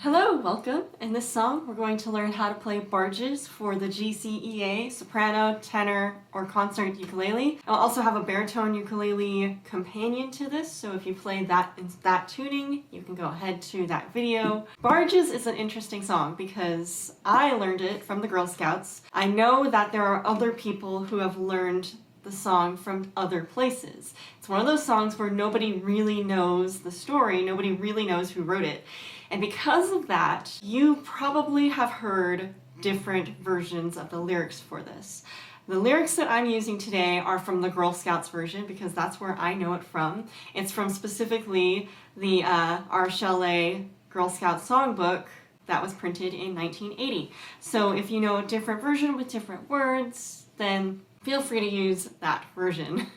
Hello, welcome. In this song, we're going to learn how to play Barges for the G, C, E, A, soprano, tenor, or concert ukulele. I'll also have a baritone ukulele companion to this, so if you play that in that tuning, you can go ahead to that video. Barges is an interesting song because I learned it from the Girl Scouts. I know that there are other people who have learned the song from other places. It's one of those songs where nobody really knows the story, nobody really knows who wrote it. And because of that, you probably have heard different versions of the lyrics for this. The lyrics that I'm using today are from the Girl Scouts version because that's where I know it from. It's from specifically the Our Chalet Girl Scout songbook that was printed in 1980. So if you know a different version with different words, then feel free to use that version.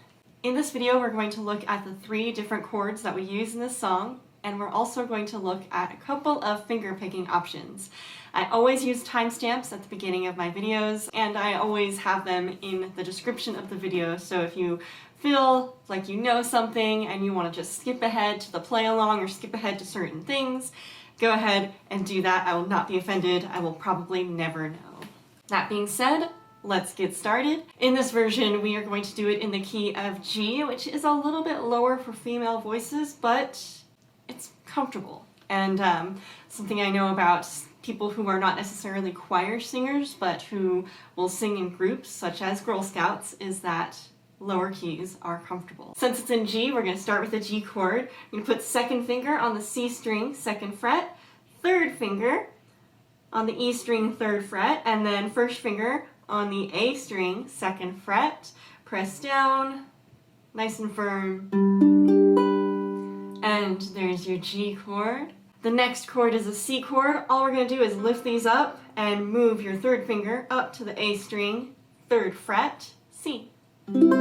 In this video, we're going to look at the 3 different chords that we use in this song, and we're also going to look at a couple of finger-picking options. I always use timestamps at the beginning of my videos, and I always have them in the description of the video, so if you feel like you know something and you want to just skip ahead to the play-along or skip ahead to certain things, go ahead and do that. I will not be offended. I will probably never know. That being said, let's get started. In this version, we are going to do it in the key of G, which is a little bit lower for female voices, but it's comfortable. And something I know about people who are not necessarily choir singers, but who will sing in groups, such as Girl Scouts, is that lower keys are comfortable. Since it's in G, we're going to start with the G chord. You're going to put second finger on the C string, 2nd fret, third finger on the E string, 3rd fret, and then first finger on the A string, 2nd fret, press down, nice and firm, and there's your G chord. The next chord is a C chord. All we're going to do is lift these up and move your 3rd finger up to the A string, 3rd fret, C. And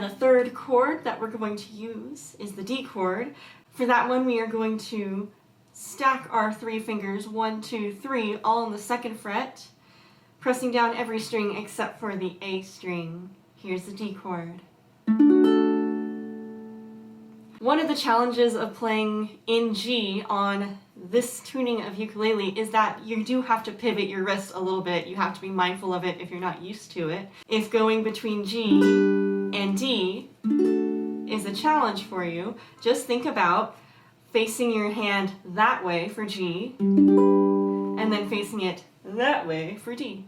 the 3rd chord that we're going to use is the D chord. For that one, we are going to stack our 3 fingers, 1, 2, 3, all on the 2nd fret, pressing down every string except for the A string. Here's the D chord. One of the challenges of playing in G on this tuning of ukulele is that you do have to pivot your wrist a little bit. You have to be mindful of it if you're not used to it. If going between G and D is a challenge for you, just think about facing your hand that way for G, and then facing it that way for D.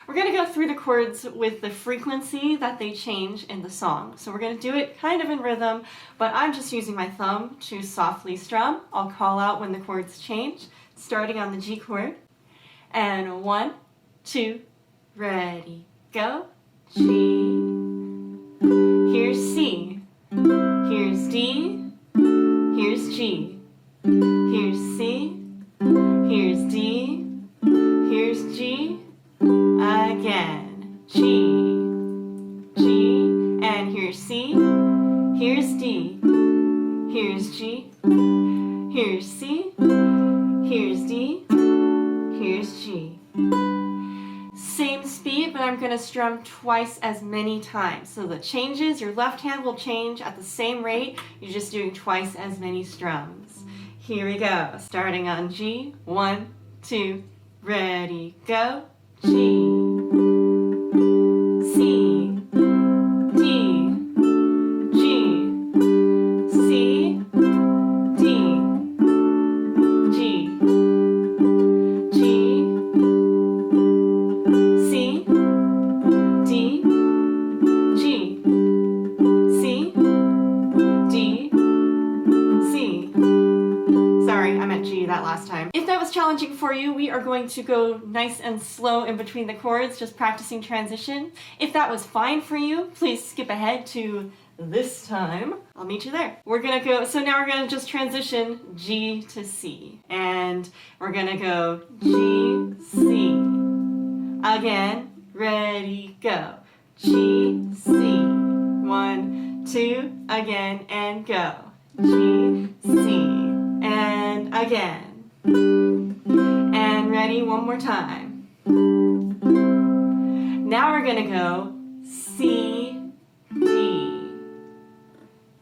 We're going to go through the chords with the frequency that they change in the song. So we're going to do it kind of in rhythm, but I'm just using my thumb to softly strum. I'll call out when the chords change, starting on the G chord. And 1, 2, ready, go. G. Here's C. Here's D. Here's G, here's C, here's D, here's G, again, G, G, and here's C, here's D, here's G, here's C, here's D, here's G. Same speed, but I'm going to strum twice as many times. So the changes, your left hand will change at the same rate. You're just doing twice as many strums. Here we go. Starting on G. 1, 2, ready, go. G, C, D, G, C, D, G, G, C, D, G, C, D, C. Sorry, I meant G that last time. If that was challenging for you, we are going to go nice and slow in between the chords, just practicing transition. If that was fine for you, please skip ahead to this time. I'll meet you there. We're gonna go, so now we're gonna just transition G to C. And we're gonna go G, C. Again, ready, go. G, C. 1, 2, again, and go. G, C. And again. And ready, one more time. Now we're gonna go C, D.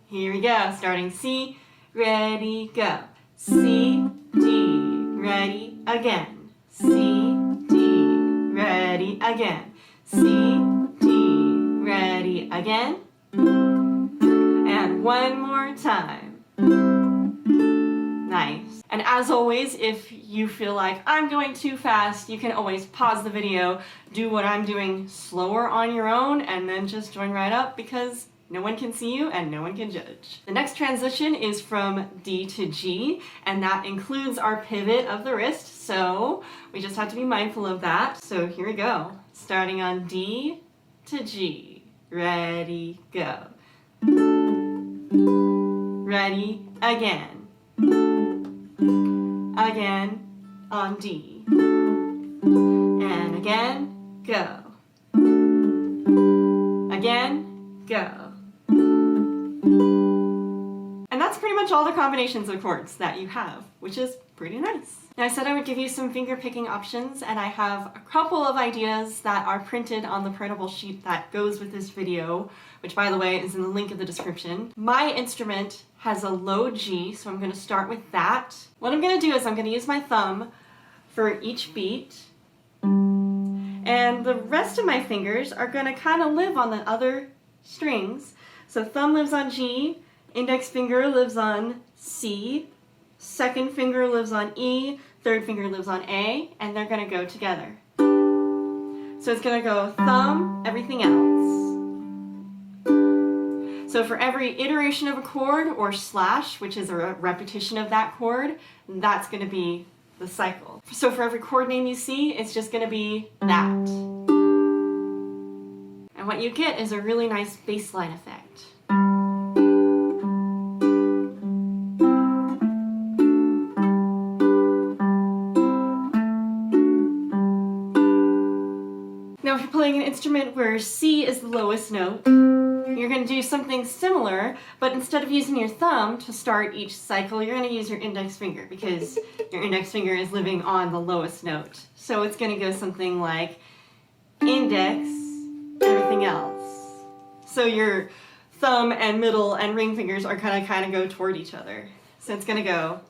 Here we go, starting C, ready, go. C, D, ready, again. C, D, ready, again. C, D, ready, again. And one more time. Nice. And as always, if you feel like I'm going too fast, you can always pause the video, do what I'm doing slower on your own, and then just join right up because no one can see you and no one can judge. The next transition is from D to G, and that includes our pivot of the wrist, so we just have to be mindful of that. So here we go. Starting on D to G. Ready, go. Ready, again. Again on D. And again, go. Again, go. And that's pretty much all the combinations of chords that you have, which is pretty nice. Now I said I would give you some finger picking options, and I have a couple of ideas that are printed on the printable sheet that goes with this video, which by the way is in the link in the description. My instrument has a low G, so I'm going to start with that. What I'm going to do is I'm going to use my thumb for each beat, and the rest of my fingers are going to kind of live on the other strings. So thumb lives on G, index finger lives on C, second finger lives on E, third finger lives on A, and they're going to go together. So it's going to go thumb, everything else. So for every iteration of a chord, or slash, which is a repetition of that chord, that's going to be the cycle. So for every chord name you see, it's just going to be that. And what you get is a really nice bass line effect. Now if you're playing an instrument where C is the lowest note, you're going to do something similar, but instead of using your thumb to start each cycle, you're going to use your index finger because your index finger is living on the lowest note. So it's going to go something like index, everything else. So your thumb and middle and ring fingers are kind of go toward each other. So it's going to go.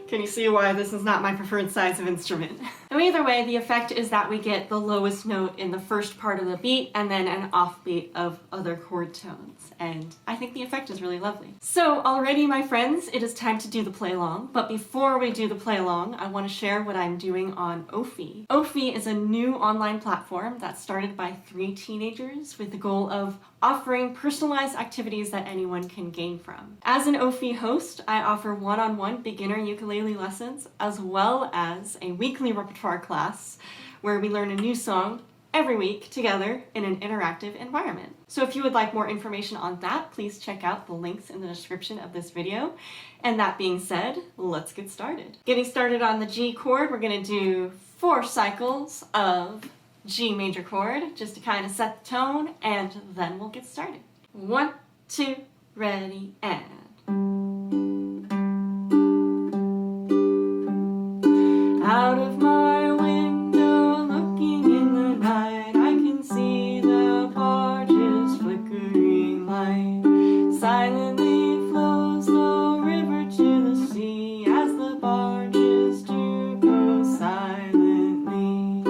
Can you see why this is not my preferred size of instrument? So either way, the effect is that we get the lowest note in the first part of the beat and then an offbeat of other chord tones. And I think the effect is really lovely. So already, my friends, it is time to do the play along. But before we do the play along, I want to share what I'm doing on Ophie. Ophie is a new online platform that started by 3 teenagers with the goal of offering personalized activities that anyone can gain from. As an Ophie host, I offer one-on-one beginner ukulele lessons as well as a weekly repertoire class where we learn a new song every week together in an interactive environment. So if you would like more information on that, please check out the links in the description of this video. And that being said, let's get started. Getting started on the G chord, we're going to do 4 cycles of G major chord just to kind of set the tone, and then we'll get started. 1, 2, ready, and. Out of my window, looking in the night, I can see the barges flickering light. Silently flows the river to the sea as the barges do go silently.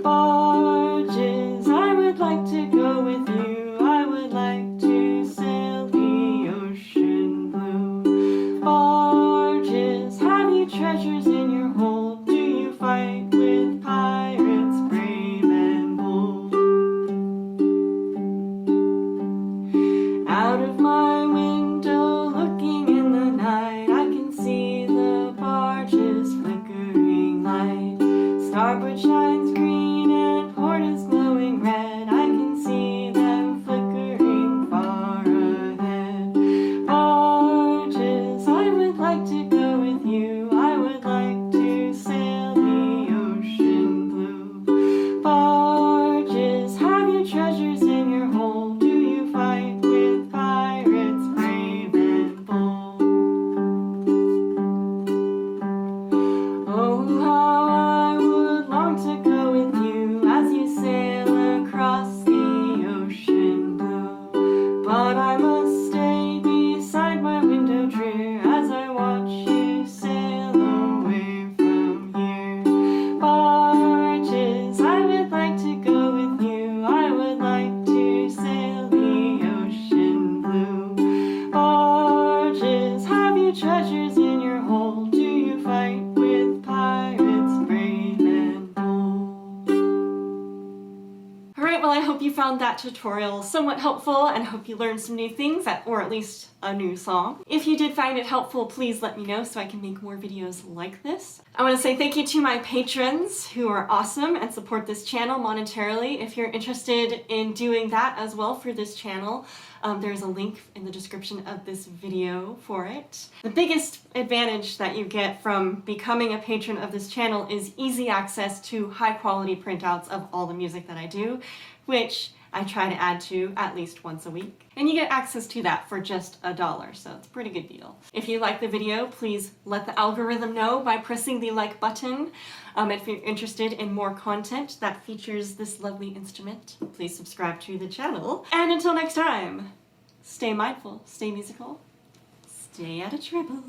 Barges, I would like to go with you. I would like to sail the ocean blue. Barges, have you treasures in your hold? Fight with pirates brave and bold. Out of my window, looking in the night, I can see the barges flickering light. Starboard shines green and port is glowing red. I can see them flickering far ahead. Barges, I would like to go with you. I would like to sail treasures in your hold. Do you fight with pirates brave and bold? Oh, how I hope you found that tutorial somewhat helpful and hope you learned some new things, or at least a new song. If you did find it helpful, please let me know so I can make more videos like this. I want to say thank you to my patrons who are awesome and support this channel monetarily. If you're interested in doing that as well for this channel, there's a link in the description of this video for it. The biggest advantage that you get from becoming a patron of this channel is easy access to high quality printouts of all the music that I do, which I try to add to at least once a week. And you get access to that for just $1, so it's a pretty good deal. If you like the video, please let the algorithm know by pressing the like button. If you're interested in more content that features this lovely instrument, please subscribe to the channel. And until next time, stay mindful, stay musical, stay at a treble.